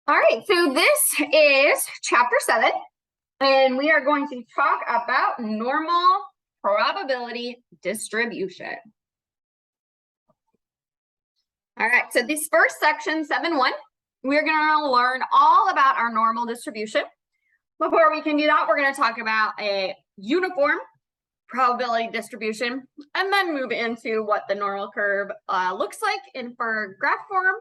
All right, so this is chapter 7, and we are going to talk about normal probability distribution. All right, so this first section, 7.1, we're going to learn all about our normal distribution. Before we can do that, we're going to talk about a uniform probability distribution, and then move into what the normal curve looks like in for graph form,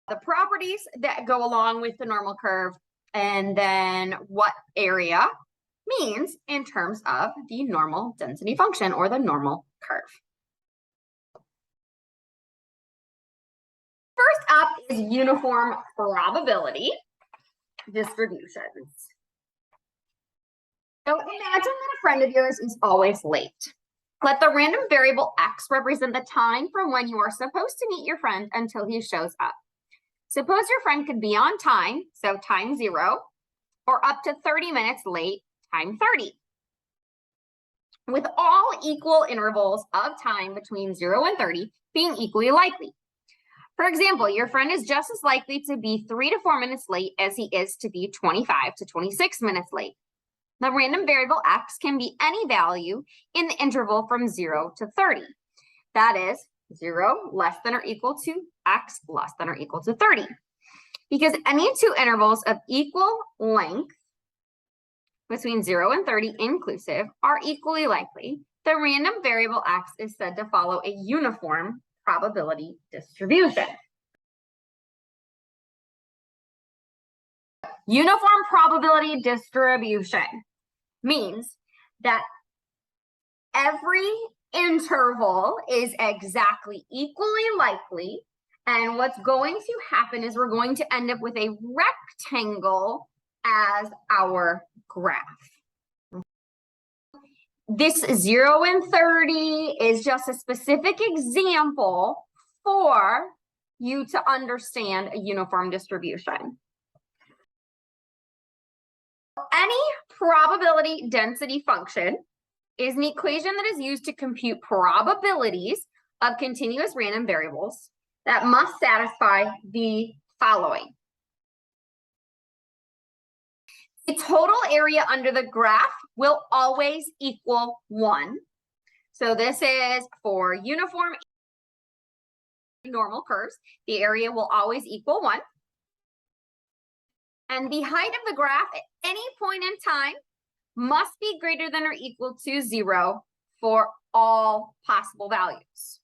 the properties that go along with the normal curve, and then what area means in terms of the normal density function or the normal curve. First up is uniform probability distributions. So imagine that a friend of yours is always late. Let the random variable x represent the time from when you are supposed to meet your friend until he shows up. Suppose your friend could be on time, so time 0, or up to 30 minutes late, time 30. With all equal intervals of time between 0 and 30 being equally likely. For example, your friend is just as likely to be 3 to 4 minutes late as he is to be 25 to 26 minutes late. The random variable x can be any value in the interval from 0 to 30. That is 0 less than or equal to x less than or equal to 30. Because any two intervals of equal length between 0 and 30 inclusive are equally likely, the random variable x is said to follow a uniform probability distribution. Uniform probability distribution means that every interval is exactly equally likely, and what's going to happen is we're going to end up with a rectangle as our graph. This 0 and 30 is just a specific example for you to understand a uniform distribution. Any probability density function is an equation that is used to compute probabilities of continuous random variables that must satisfy the following. The total area under the graph will always equal 1. So this is for uniform normal curves. The area will always equal 1. And the height of the graph at any point in time must be greater than or equal to 0 for all possible values.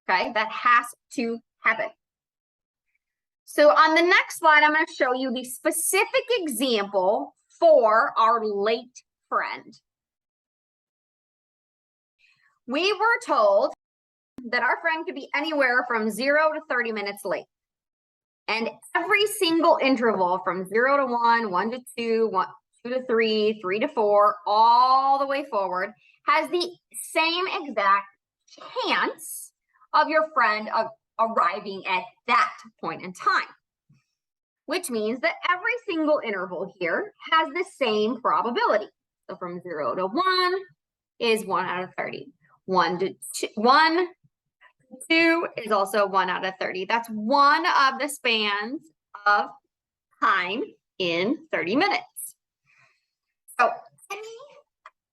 Okay, that has to happen. So on the next slide, I'm going to show you the specific example for our late friend. We were told that our friend could be anywhere from 0 to 30 minutes late. And every single interval from 0 to 1, 1 to 2, 2 to 3, 3 to 4, all the way forward, has the same exact chance of your friend arriving at that point in time. Which means that every single interval here has the same probability. So from 0 to 1 is 1 out of 30. 1 to 2 is also 1 out of 30. That's one of the spans of time in 30 minutes. So any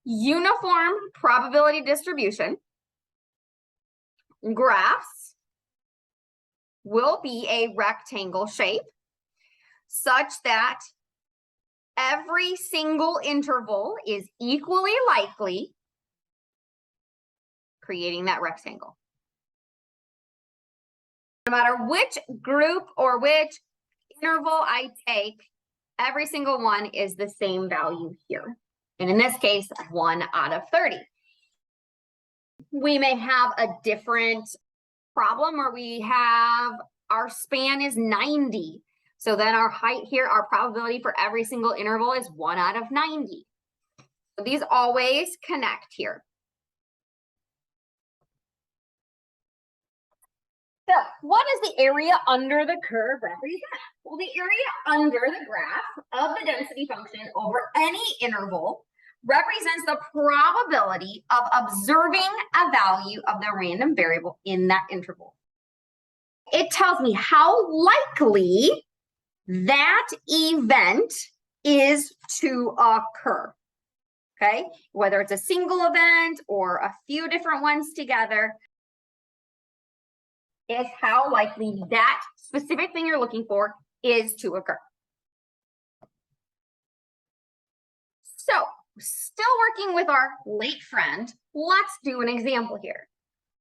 uniform probability distribution graphs will be a rectangle shape such that every single interval is equally likely, creating that rectangle. No matter which group or which interval I take, every single one is the same value here. And in this case, 1 out of 30. We may have a different problem where we have our span is 90. So then our height here, our probability for every single interval is 1 out of 90. So these always connect here. So what does the area under the curve represent? Well, the area under the graph of the density function over any interval represents the probability of observing a value of the random variable in that interval. It tells me how likely that event is to occur. Okay, whether it's a single event or a few different ones together, is how likely that specific thing you're looking for is to occur. So, still working with our late friend, let's do an example here.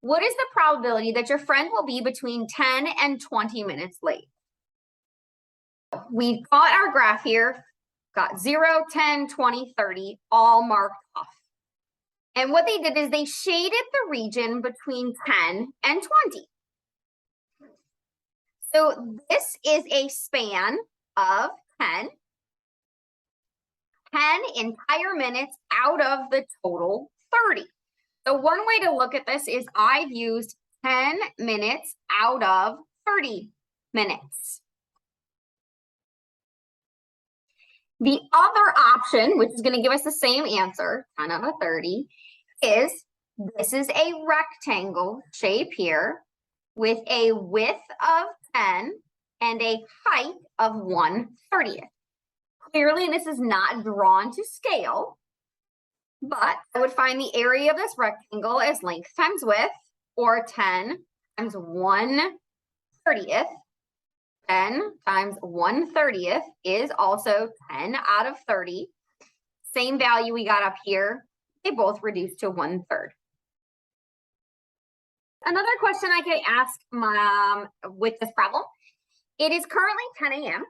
What is the probability that your friend will be between 10 and 20 minutes late? We've got our graph here, got 0, 10, 20, 30, all marked off. And what they did is they shaded the region between 10 and 20. So this is a span of 10 entire minutes out of the total 30. So one way to look at this is I've used 10 minutes out of 30 minutes. The other option, which is going to give us the same answer, 10 out of 30, is this is a rectangle shape here with a width of 10 and a height of 1/30. Clearly, this is not drawn to scale, but I would find the area of this rectangle as length times width, or 10 times 1/30. 10 times 1/30 is also 10 out of 30. Same value we got up here. They both reduce to 1/3. Another question I could ask Mom with this problem. It is currently 10 a.m.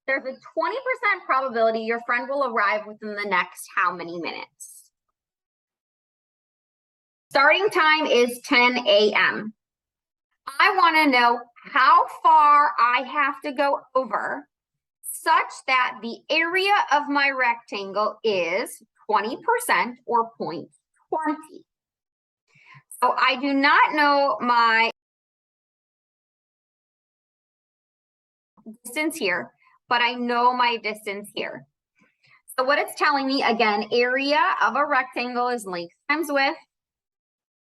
There's a 20% probability your friend will arrive within the next how many minutes? Starting time is 10 a.m. I want to know how far I have to go over such that the area of my rectangle is 20% or 0.20. So I do not know my distance here, but I know my distance here. So what it's telling me, again, area of a rectangle is length times width.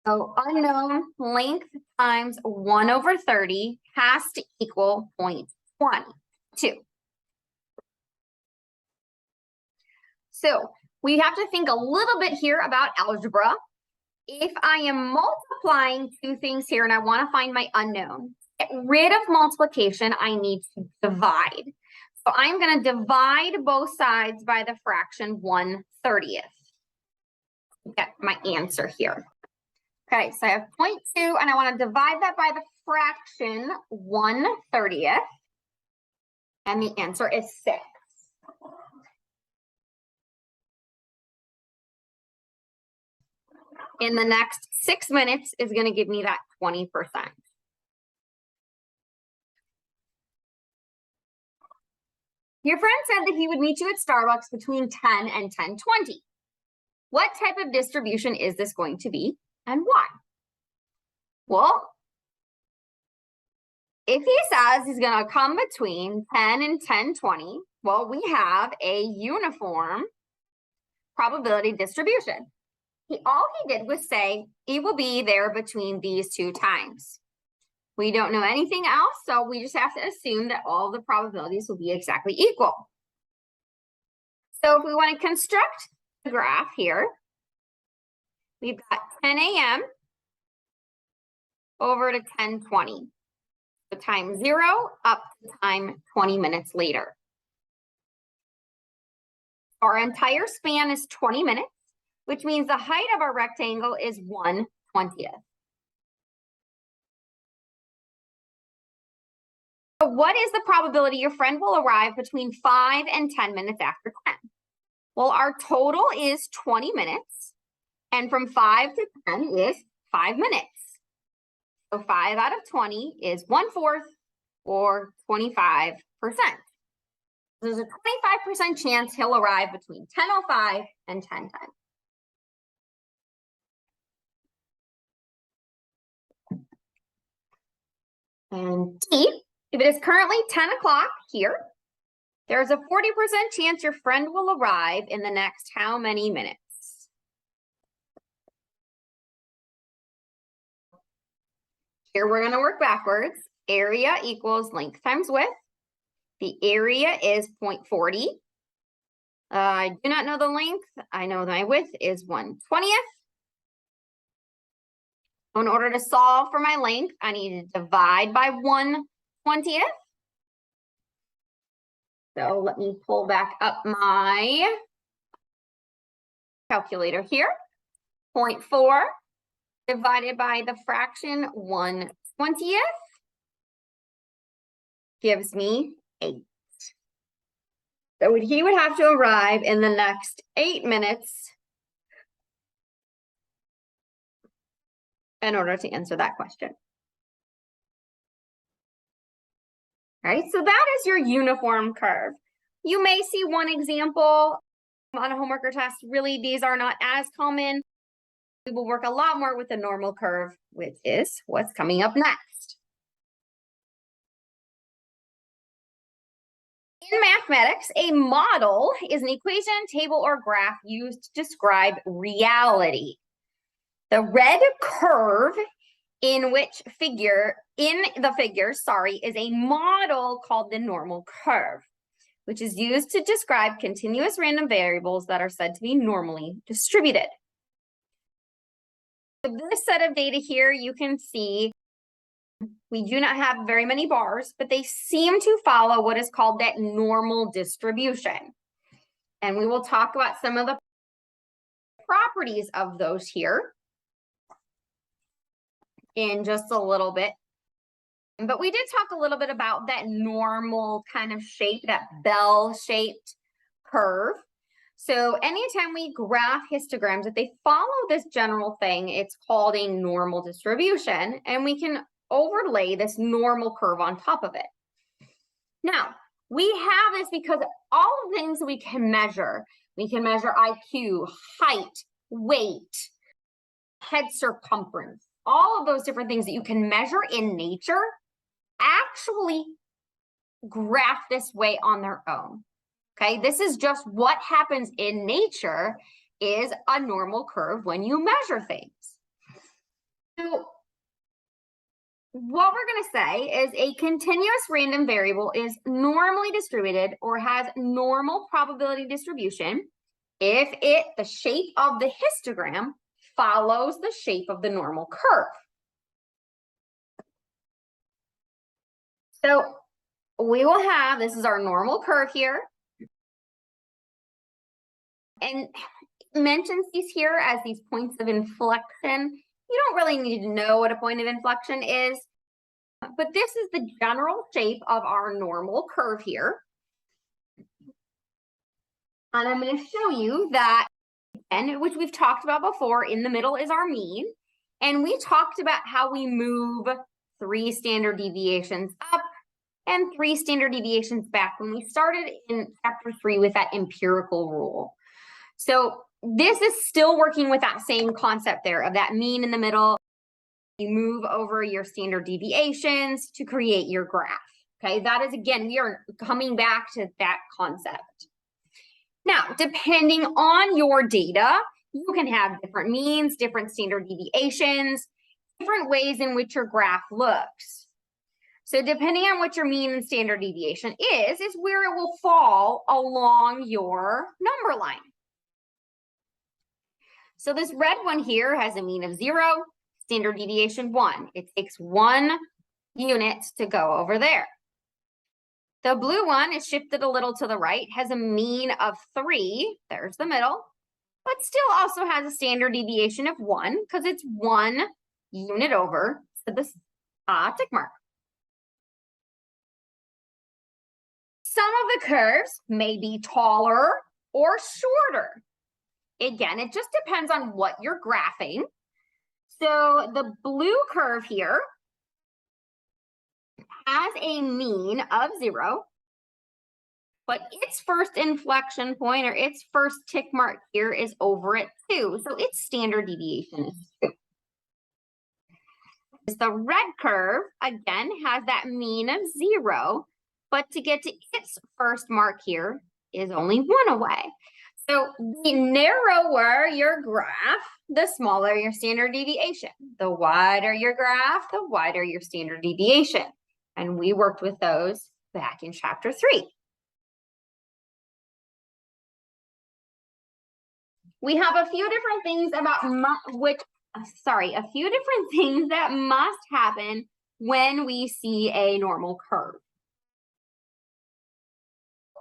So unknown, length times 1/30 has to equal 0.22. So we have to think a little bit here about algebra. If I am multiplying two things here and I want to find my unknown, get rid of multiplication, I need to divide. So I'm going to divide both sides by the fraction 1/30. Get my answer here. Okay, so I have 0.2 and I want to divide that by the fraction 1/30. And the answer is 6. In the next 6 minutes is going to give me that 20%. Your friend said that he would meet you at Starbucks between 10 and 10:20. What type of distribution is this going to be and why? Well, if he says he's going to come between 10 and 10:20, well, we have a uniform probability distribution. All he did was say he will be there between these two times. We don't know anything else, so we just have to assume that all the probabilities will be exactly equal. So if we want to construct the graph here, we've got 10 a.m. over to 10:20. So time 0 up to time 20 minutes later. Our entire span is 20 minutes, which means the height of our rectangle is 1/20. So what is the probability your friend will arrive between 5 and 10 minutes after 10? Well, our total is 20 minutes, and from 5 to 10 is 5 minutes. So 5 out of 20 is 1/4 or 25%. There's a 25% chance he'll arrive between 10:05 and 10:10. And D, if it is currently 10 o'clock here, there's a 40% chance your friend will arrive in the next how many minutes? Here we're going to work backwards. area equals length times width. The area is 0.40. I do not know the length. I know my width is 1/20th. In order to solve for my length, I need to divide by 1/20th. So let me pull back up my calculator here. 0.4 divided by the fraction 1/20th gives me 8. So he would have to arrive in the next 8 minutes in order to answer that question. All right, so that is your uniform curve. You may see one example on a homework or test. Really, these are not as common. We will work a lot more with the normal curve, which is what's coming up next. In mathematics, a model is an equation, table, or graph used to describe reality. The red curve in the figure, is a model called the normal curve, which is used to describe continuous random variables that are said to be normally distributed. This set of data here, you can see we do not have very many bars, but they seem to follow what is called that normal distribution. And we will talk about some of the properties of those here in just a little bit. But we did talk a little bit about that normal kind of shape, that bell-shaped curve. So anytime we graph histograms, if they follow this general thing, it's called a normal distribution, and we can overlay this normal curve on top of it. Now, we have this because all the things we can measure IQ, height, weight, head circumference, all of those different things that you can measure in nature actually graph this way on their own. Okay, this is just what happens in nature is a normal curve when you measure things. So what we're going to say is a continuous random variable is normally distributed or has normal probability distribution if the shape of the histogram follows the shape of the normal curve. So we will have, this is our normal curve here. And it mentions these here as these points of inflection. You don't really need to know what a point of inflection is, but this is the general shape of our normal curve here. And I'm going to show you that, and which we've talked about before, in the middle is our mean. And we talked about how we move 3 standard deviations up and 3 standard deviations back when we started in chapter 3 with that empirical rule. So this is still working with that same concept there of that mean in the middle. You move over your standard deviations to create your graph. Okay, that is, again, we are coming back to that concept. Now, depending on your data, you can have different means, different standard deviations, different ways in which your graph looks. So depending on what your mean and standard deviation is where it will fall along your number line. So this red one here has a mean of 0, standard deviation 1. It takes 1 unit to go over there. The blue one is shifted a little to the right, has a mean of 3, there's the middle, but still also has a standard deviation of 1 because it's 1 unit over to the tick mark. Some of the curves may be taller or shorter. Again, it just depends on what you're graphing. So the blue curve here has a mean of 0, but its first inflection point or its first tick mark here is over at 2. So its standard deviation is 2. The red curve, again, has that mean of 0, but to get to its first mark here is only 1 away. So the narrower your graph, the smaller your standard deviation. The wider your graph, the wider your standard deviation. And we worked with those back in chapter 3. We have a few different things about a few different things that must happen when we see a normal curve.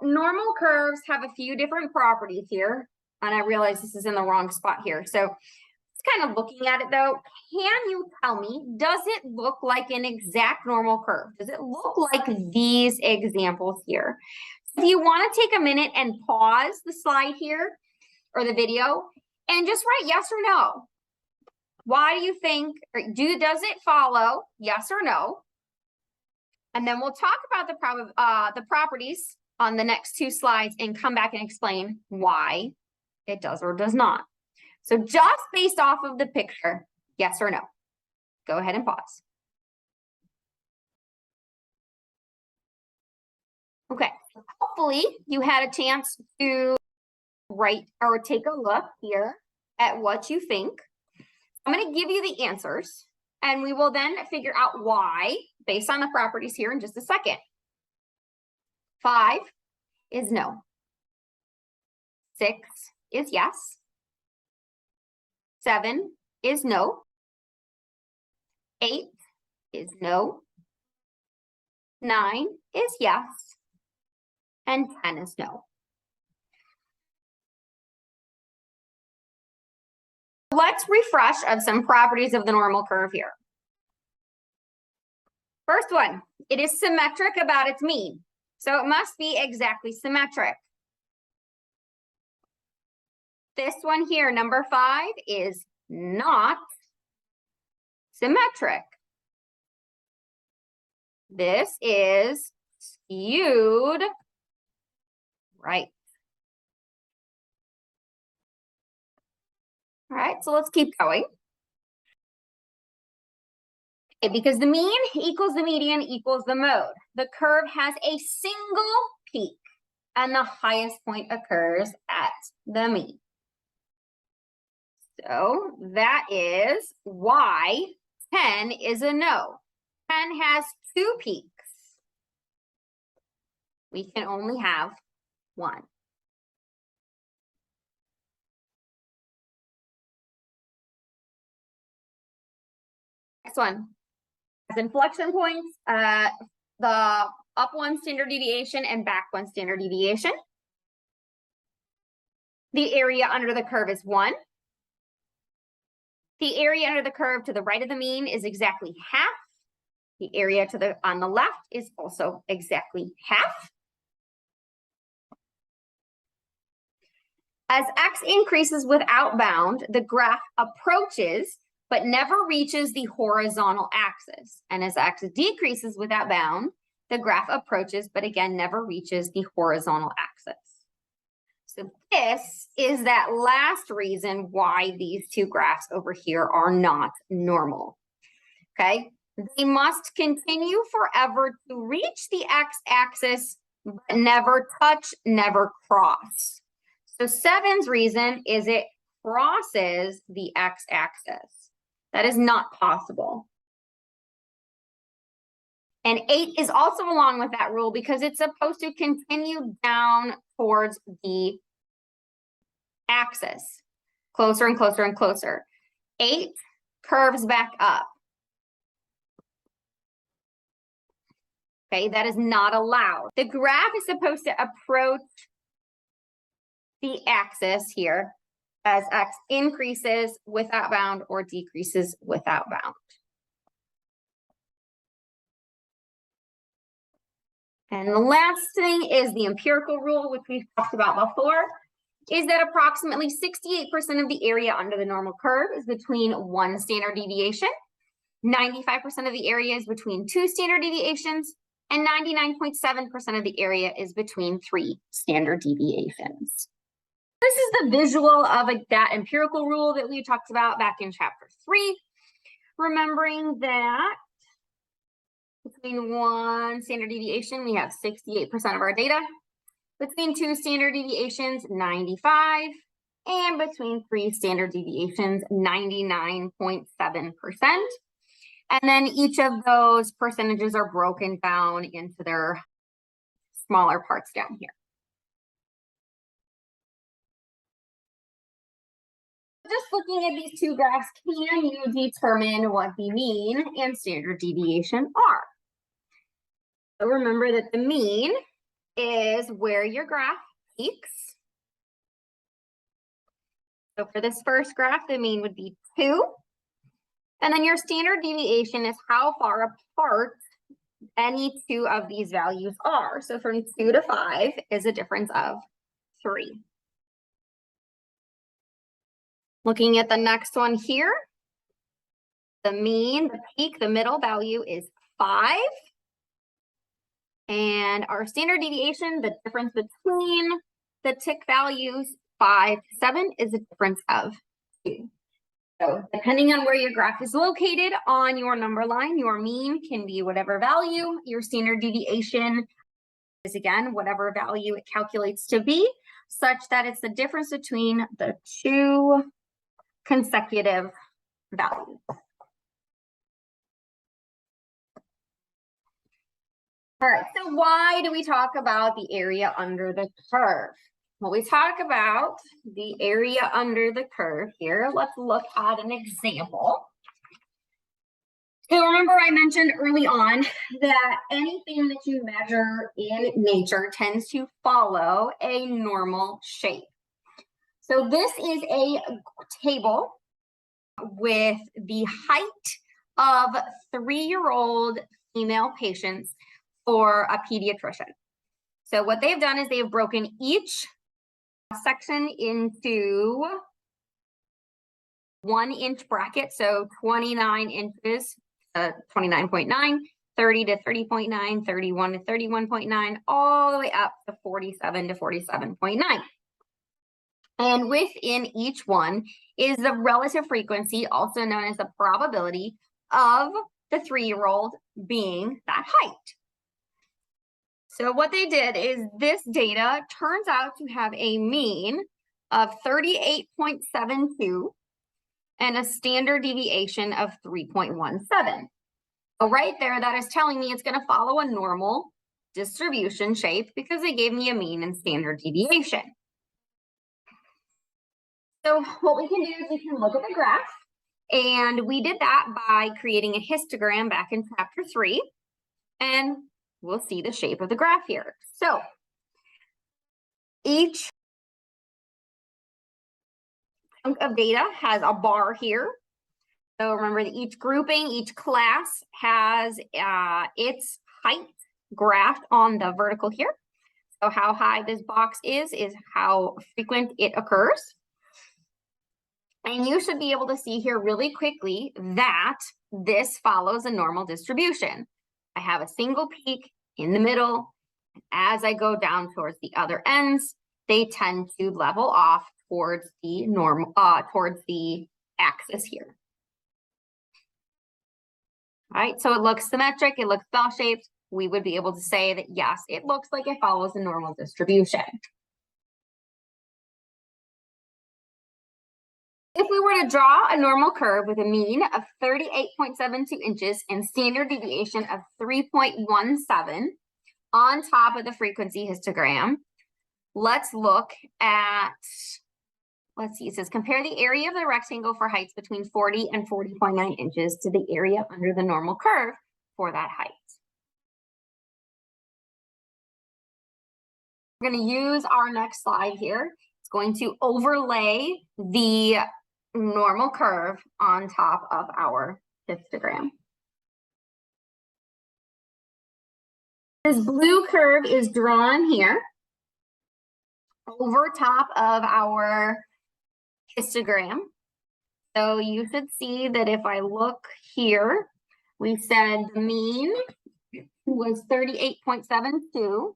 Normal curves have a few different properties here, and I realize this is in the wrong spot here. So just kind of looking at it though, can you tell me, does it look like an exact normal curve? Does it look like these examples here? So if you want to take a minute and pause the slide here or the video and just write yes or no. Why do you think, or does it follow, yes or no? And then we'll talk about the properties on the next 2 slides and come back and explain why it does or does not. So just based off of the picture, yes or no. Go ahead and pause. Okay, hopefully you had a chance to write or take a look here at what you think. I'm going to give you the answers, and we will then figure out why based on the properties here in just a second. 5 is no. 6 is yes. 7 is no. 8 is no. 9 is yes. And 10 is no. Let's refresh of some properties of the normal curve here. First one, it is symmetric about its mean. So it must be exactly symmetric. This one here, number 5, is not symmetric. This is skewed right. All right, so let's keep going. Okay, because the mean equals the median equals the mode. The curve has a single peak, and the highest point occurs at the mean. So that is why 10 is a no. 10 has 2 peaks. We can only have 1. Next one. As inflection points, the up 1 standard deviation and back 1 standard deviation. The area under the curve is 1. The area under the curve to the right of the mean is exactly half. The area on the left is also exactly half. As x increases without bound, the graph approaches but never reaches the horizontal axis. And as x decreases without bound, the graph approaches but again never reaches the horizontal axis. So this is that last reason why these 2 graphs over here are not normal. Okay, they must continue forever to reach the x-axis, but never touch, never cross. So 7's reason is it crosses the x-axis. That is not possible. And 8 is also along with that rule because it's supposed to continue down towards the axis, closer and closer and closer. 8 curves back up. Okay, that is not allowed. The graph is supposed to approach the axis here as x increases without bound or decreases without bound. And the last thing is the empirical rule, which we've talked about before, is that approximately 68% of the area under the normal curve is between 1 standard deviation, 95% of the area is between 2 standard deviations, and 99.7% of the area is between 3 standard deviations. This is the visual of that empirical rule that we talked about back in chapter 3, remembering that between 1 standard deviation, we have 68% of our data. Between 2 standard deviations, 95. And between 3 standard deviations, 99.7%. And then each of those percentages are broken down into their smaller parts down here. Just looking at these two graphs, can you determine what the mean and standard deviation are? So remember that the mean is where your graph peaks. So for this first graph, the mean would be 2. And then your standard deviation is how far apart any two of these values are. So from 2 to 5 is a difference of 3. Looking at the next one here, the mean, the peak, the middle value is 5. And our standard deviation, the difference between the tick values 5 to 7 is a difference of 2. So depending on where your graph is located on your number line, your mean can be whatever value. Your standard deviation is, again, whatever value it calculates to be, such that it's the difference between the two consecutive values. All right, so why do we talk about the area under the curve? Well, we talk about the area under the curve here. Let's look at an example. So remember I mentioned early on that anything that you measure in nature tends to follow a normal shape. So this is a table with the height of 3-year-old female patients for a pediatrician. So what they've done is they've broken each section into 1-inch bracket, so 29 inches, 29.9, 30 to 30.9, 31 to 31.9, all the way up to 47 to 47.9. And within each one is the relative frequency, also known as the probability of the 3-year-old being that height. So what they did is this data turns out to have a mean of 38.72 and a standard deviation of 3.17. So right there, that is telling me it's going to follow a normal distribution shape because they gave me a mean and standard deviation. So what we can do is we can look at the graph, and we did that by creating a histogram back in chapter 3, and we'll see the shape of the graph here. So each chunk of data has a bar here. So remember that each grouping, each class has its height graphed on the vertical here. So how high this box is how frequent it occurs. And you should be able to see here really quickly that this follows a normal distribution. I have a single peak in the middle. As I go down towards the other ends, they tend to level off towards the normal, towards the axis here. All right, so it looks symmetric, it looks bell-shaped. We would be able to say that, yes, it looks like it follows a normal distribution. If we were to draw a normal curve with a mean of 38.72 inches and standard deviation of 3.17 on top of the frequency histogram, let's look at, let's see, it says compare the area of the rectangle for heights between 40 and 40.9 inches to the area under the normal curve for that height. We're going to use our next slide here. It's going to overlay the normal curve on top of our histogram. This blue curve is drawn here over top of our histogram. So you should see that if I look here, we said the mean was 38.72.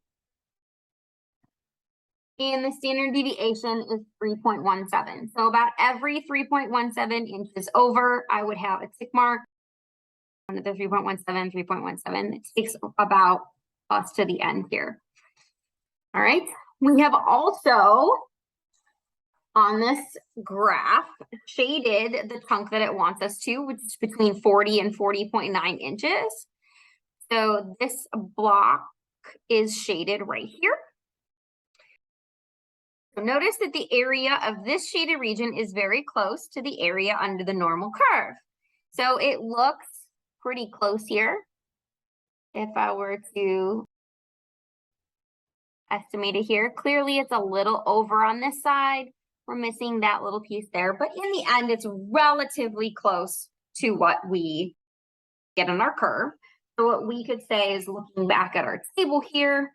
And the standard deviation is 3.17. So about every 3.17 inches over, I would have a tick mark. Another 3.17, 3.17. It takes about us to the end here. All right. We have also on this graph shaded the chunk that it wants us to, which is between 40 and 40.9 inches. So this block is shaded right here. So notice that the area of this shaded region is very close to the area under the normal curve. So it looks pretty close here. If I were to estimate it here, clearly it's a little over on this side. We're missing that little piece there, but in the end, it's relatively close to what we get on our curve. So what we could say is, looking back at our table here,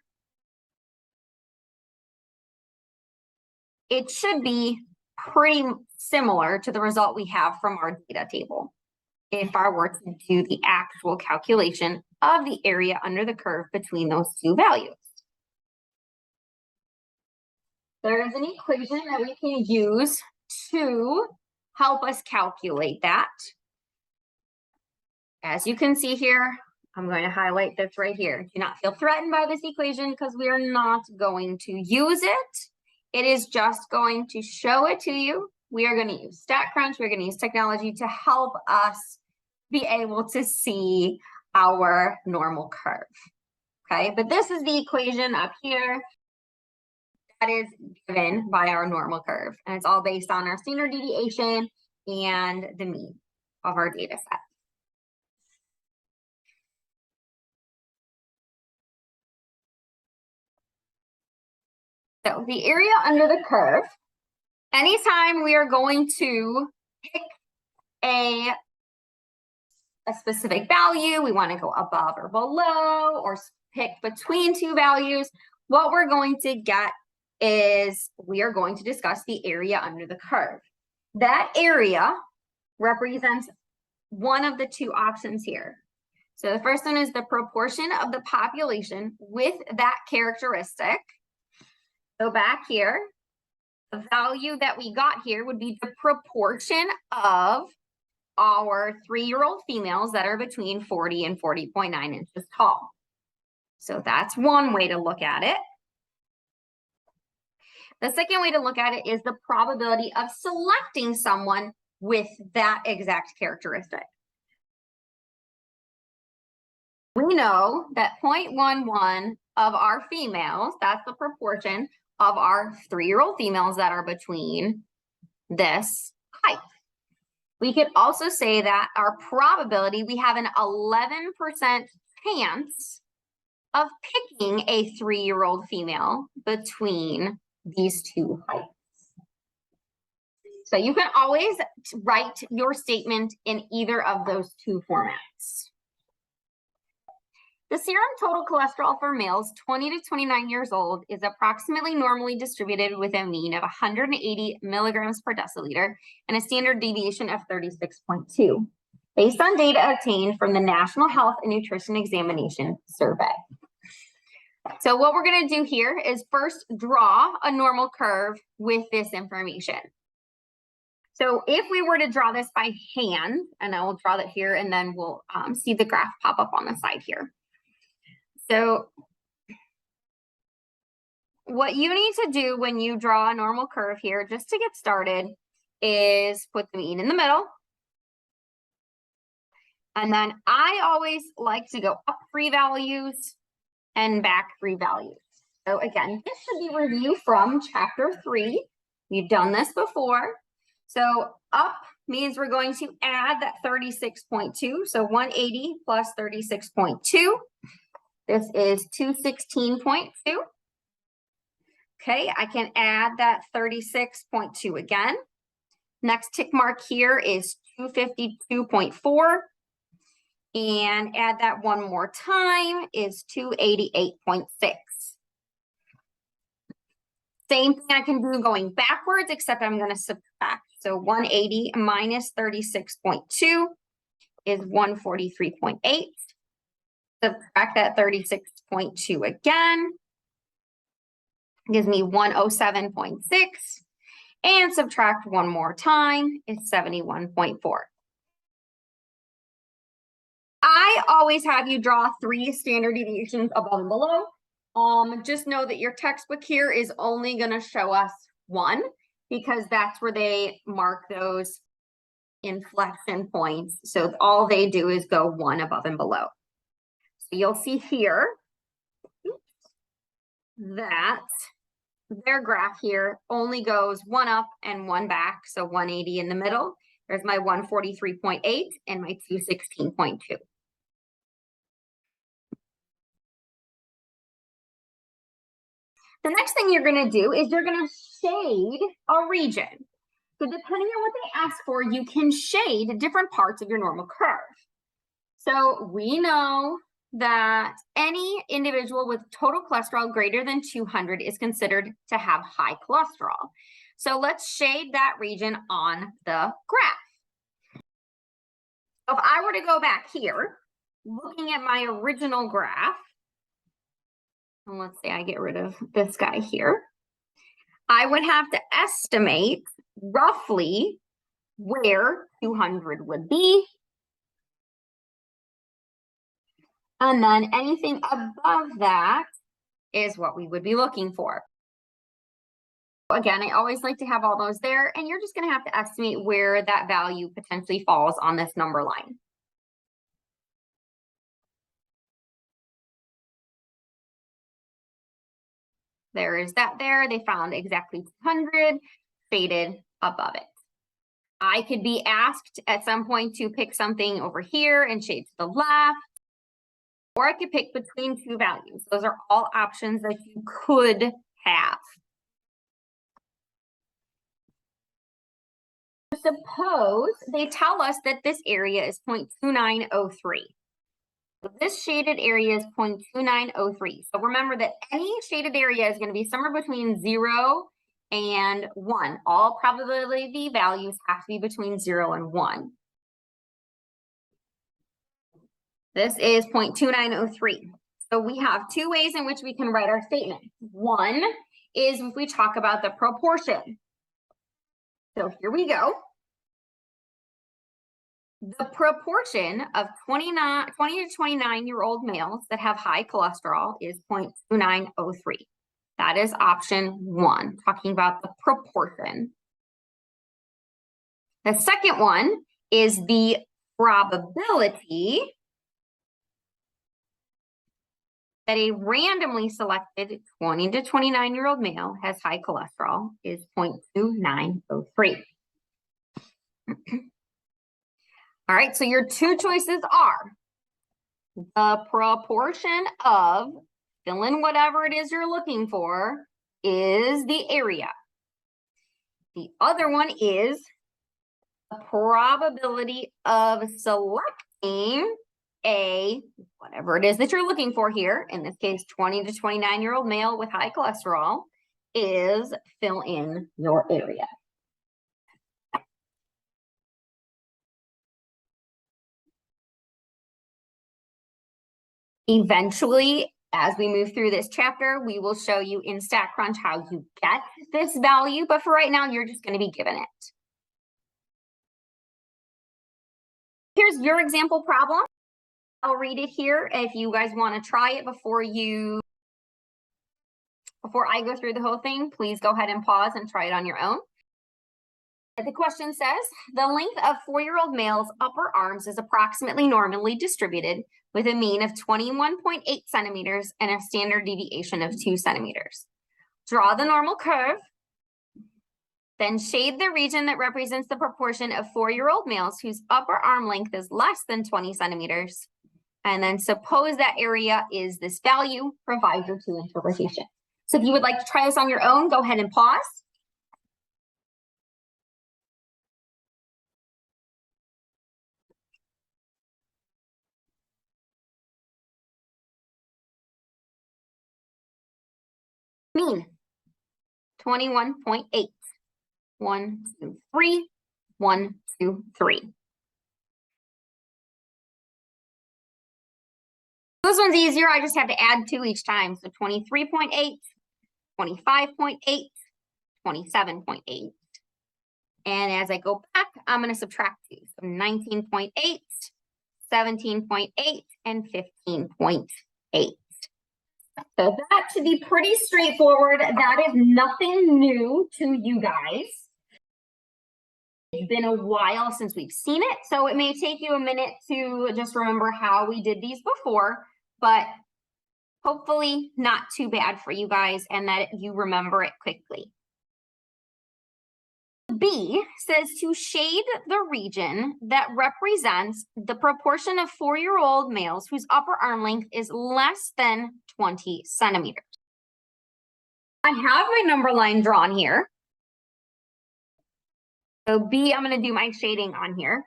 it should be pretty similar to the result we have from our data table if I were to do the actual calculation of the area under the curve between those two values. There is an equation that we can use to help us calculate that. As you can see here, I'm going to highlight this right here. Do not feel threatened by this equation because we are not going to use it. It is just going to show it to you. We are going to use StatCrunch. We're going to use technology to help us be able to see our normal curve. Okay, but this is the equation up here that is given by our normal curve. And it's all based on our standard deviation and the mean of our data set. So the area under the curve, anytime we are going to pick a specific value, we want to go above or below or pick between two values, what we're going to get is we are going to discuss the area under the curve. That area represents one of the two options here. So the first one is the proportion of the population with that characteristic. So back here, the value that we got here would be the proportion of our 3-year-old females that are between 40 and 40.9 inches tall. So that's one way to look at it. The second way to look at it is the probability of selecting someone with that exact characteristic. We know that 0.11 of our females, that's the proportion of our 3-year-old females that are between this height. We could also say that our probability, we have an 11% chance of picking a 3-year-old female between these two heights. So you can always write your statement in either of those two formats. The serum total cholesterol for males 20 to 29 years old is approximately normally distributed with a mean of 180 milligrams per deciliter and a standard deviation of 36.2, based on data obtained from the National Health and Nutrition Examination Survey. So what we're going to do here is first draw a normal curve with this information. So if we were to draw this by hand, and I will draw that here, and then we'll see the graph pop up on the side here. So what you need to do when you draw a normal curve here, just to get started, is put the mean in the middle. And then I always like to go up 3 values and back 3 values. So again, this should be review from chapter 3. We've done this before. So up means we're going to add that 36.2. So 180 plus 36.2. This is 216.2. Okay, I can add that 36.2 again. Next tick mark here is 252.4. And add that one more time is 288.6. Same thing I can do going backwards, except I'm going to subtract. So 180 minus 36.2 is 143.8. Subtract that 36.2 again. Gives me 107.6. And subtract one more time is 71.4. I always have you draw 3 standard deviations above and below. Just know that your textbook here is only going to show us 1. because that's where they mark those inflection points. So all they do is go one above and below. So you'll see here that their graph here only goes one up and one back. So 180 in the middle. There's my 143.8 and my 216.2. The next thing you're going to do is you're going to shade a region. So depending on what they ask for, you can shade different parts of your normal curve. So we know that any individual with total cholesterol greater than 200 is considered to have high cholesterol. So let's shade that region on the graph. So if I were to go back here, looking at my original graph, and let's say I get rid of this guy here, I would have to estimate roughly where 200 would be. And then anything above that is what we would be looking for. Again, I always like to have all those there, and you're just going to have to estimate where that value potentially falls on this number line. There is that there. They found exactly 200 shaded above it. I could be asked at some point to pick something over here and shade to the left, or I could pick between two values. Those are all options that you could have. Suppose they tell us that this area is 0.2903. So this shaded area is 0.2903. So remember that any shaded area is going to be somewhere between 0 and 1. All probability values have to be between 0 and 1. This is 0.2903. So we have two ways in which we can write our statement. One is if we talk about the proportion. So here we go. The proportion of 20 to 29-year-old males that have high cholesterol is 0.2903. That is option 1, talking about the proportion. The second one is the probability that a randomly selected 20 to 29-year-old male has high cholesterol is 0.2903. All right, so your two choices are the proportion of, fill in whatever it is you're looking for, is the area. The other one is the probability of selecting a, whatever it is that you're looking for here, in this case, 20 to 29-year-old male with high cholesterol, is fill in your area. Eventually, as we move through this chapter, we will show you in StatCrunch how you get this value, but for right now, you're just going to be given it. Here's your example problem. I'll read it here if you guys want to try it before I go through the whole thing. Please go ahead and pause and try it on your own. The question says, the length of 4-year-old male's upper arms is approximately normally distributed with a mean of 21.8 centimeters and a standard deviation of 2 centimeters. Draw the normal curve, then shade the region that represents the proportion of 4-year-old males whose upper arm length is less than 20 centimeters. And then suppose that area is this value, provide your two interpretation. So if you would like to try this on your own, go ahead and pause. Mean 21.8. 1, 2, 3. 1, 2, 3. This one's easier. I just have to add 2 each time. So 23.8, 25.8, 27.8. And as I go back, I'm going to subtract 2. So 19.8, 17.8, and 15.8. So that should be pretty straightforward. That is nothing new to you guys. It's been a while since we've seen it, so it may take you a minute to just remember how we did these before, but hopefully not too bad for you guys and that you remember it quickly. B says to shade the region that represents the proportion of 4-year-old males whose upper arm length is less than 20 centimeters. I have my number line drawn here. So B, I'm going to do my shading on here.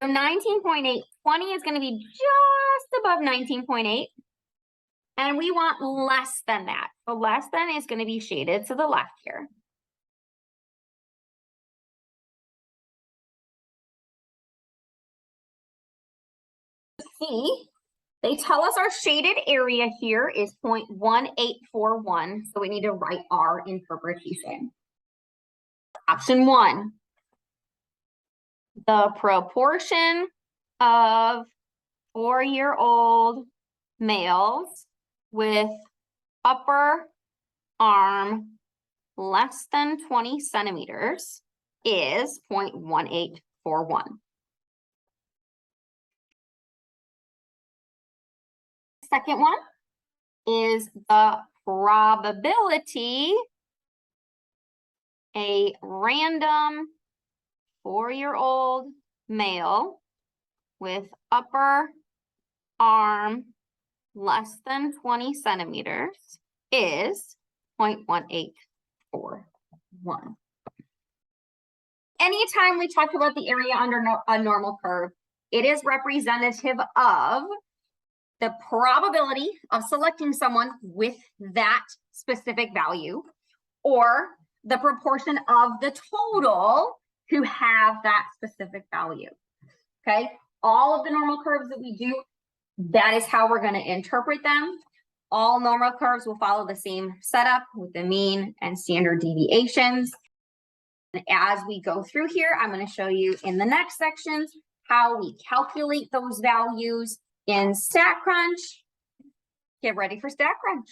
So 19.8, 20 is going to be just above 19.8. And we want less than that. So less than is going to be shaded to the left here. C, they tell us our shaded area here is 0.1841. So we need to write our interpretation. Option 1. The proportion of 4-year-old males with upper arm less than 20 centimeters is 0.1841. Second one is the probability a random 4-year-old male with upper arm less than 20 centimeters is 0.1841. Anytime we talk about the area under a normal curve, it is representative of the probability of selecting someone with that specific value, or the proportion of the total who have that specific value. Okay, all of the normal curves that we do, that is how we're going to interpret them. All normal curves will follow the same setup with the mean and standard deviations. And as we go through here, I'm going to show you in the next sections how we calculate those values in StatCrunch. Get ready for StatCrunch.